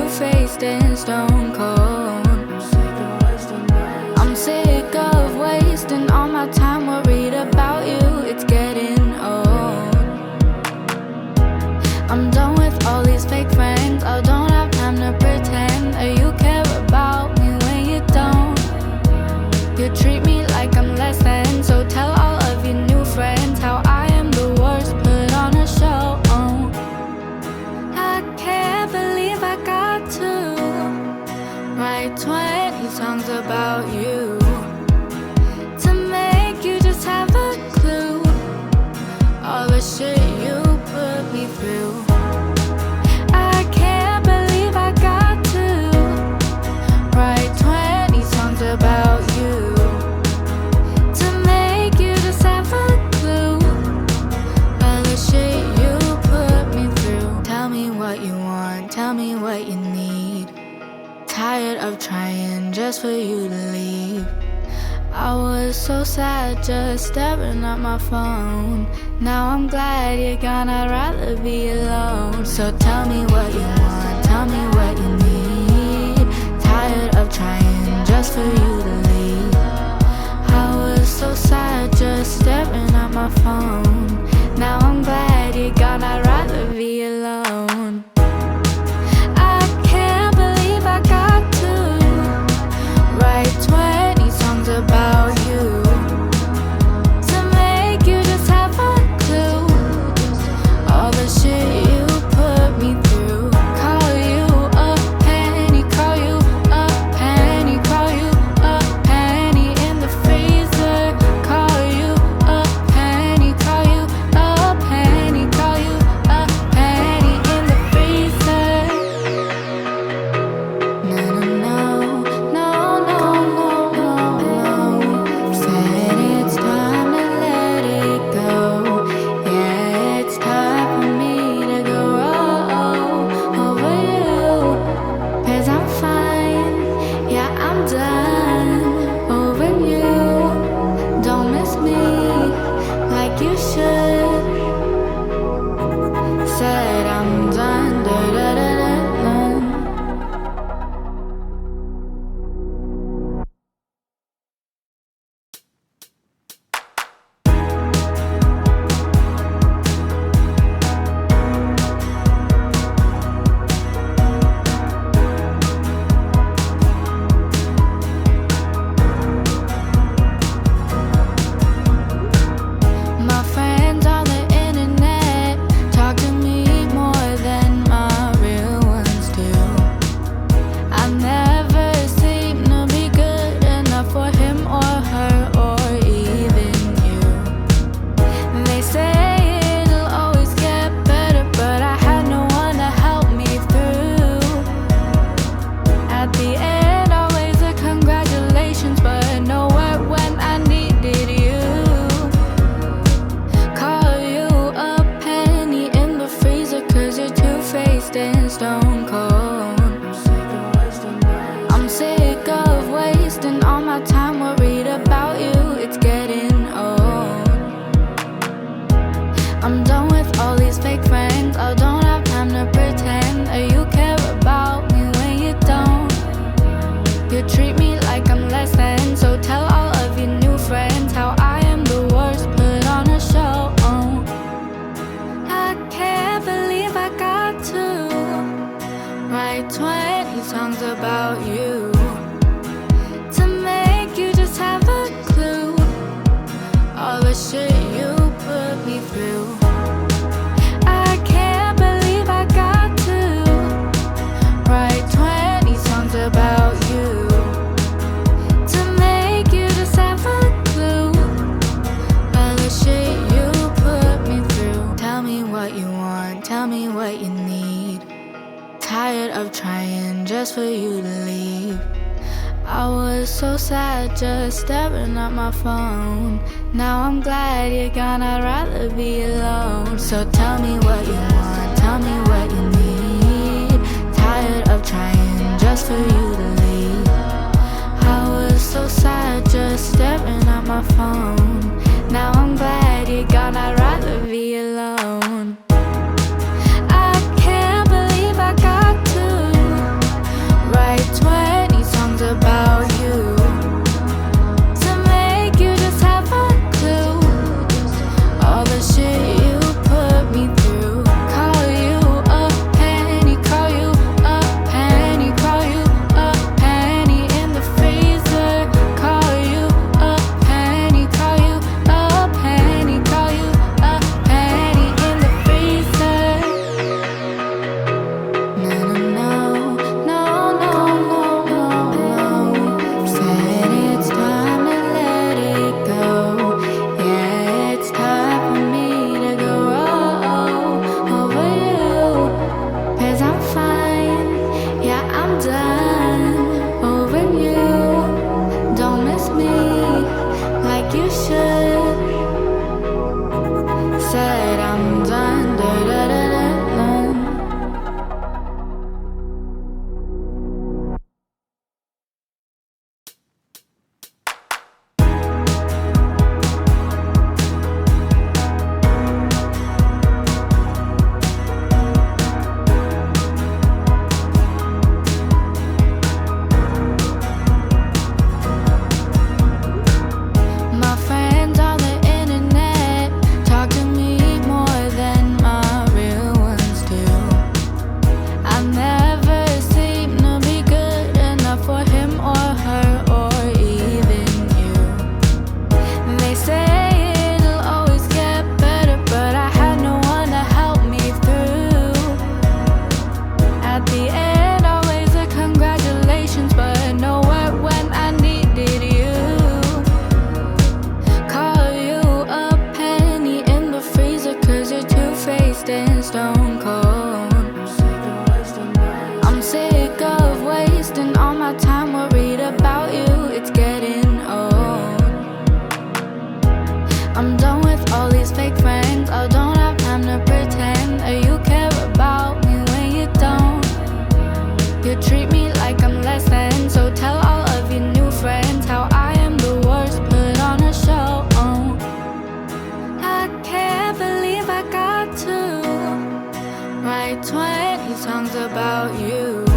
two-faced and stone cold. I'm sick of wasting all my time worried about you. It's getting old. I'm done with all these fake friends. I don't have time to pretend that you care about me when you don't. You treat me like I'm less than, so tell all of your new friends how I am the worst. Put on a show. I can't believe I got to write 20 songs about you to make you just have a clue all the shit you put me through. I can't believe I got to write 20 songs about you to make you just have a clue all the shit you put me through. Tell me what you want, tell me what you need. Tired of trying just for you to leave. I was so sad just staring at my phone. Now I'm glad you're gone, I'd rather be alone. So tell me what you want, tell me what you need. Tired of trying just for you to leave. I was so sad just staring at my phone. Now I'm glad you're gone, I'd rather be alone. I can't believe I got to write 20 songs about you to make you just have a clue all the shit you put me through. Call you a penny, call you a penny, call you a penny in the freezer. Call you a penny, call you a penny, call you a penny in the freezer. No, no, no, no, no, no, no. Said it's time to let it go. Yeah, it's time for me to go over you. 'Cause I'm fine, yeah, I'm done over you. Don't miss me like you should. Said I'm done, da da da da da. My friends on the internet talk to me more than my real ones do. I never seem to be good enough for him or her or even you. They say it'll always get better, but I had no one to help me through. At the end, always a congratulations, but nowhere when I needed you. Call you a penny in the freezer 'cause you're two-faced and stone cold. I'm sick of wasting all my time worried about you. It's getting old. I'm done with all these fake friends. I don't have time to pretend that you care about me when you don't. You treat me like I'm less than, so tell all of your new friends how I am the worst. Put on a show. I can't believe I got to write 20 songs about you to make you just have a clue all the shit you put me through. I can't believe I got to write 20 songs about you to make you just have a clue all the shit you put me through. Tell me what you want, tell me what you need. Tired of trying just for you to leave. I was so sad just staring at my phone. Now I'm glad you're gone, I'd rather be alone. So tell me what you want, tell me what you need. Tired of trying just for you to leave. I was so sad just staring at my phone. Now I'm glad you're gone, I'd rather be alone. I can't believe I got to all these fake friends. I don't have time to pretend that you care about me when you don't. You treat me like I'm less than, so tell all of your new friends how I am the worst. Put on a show. I can't believe I got to write 20 songs about you.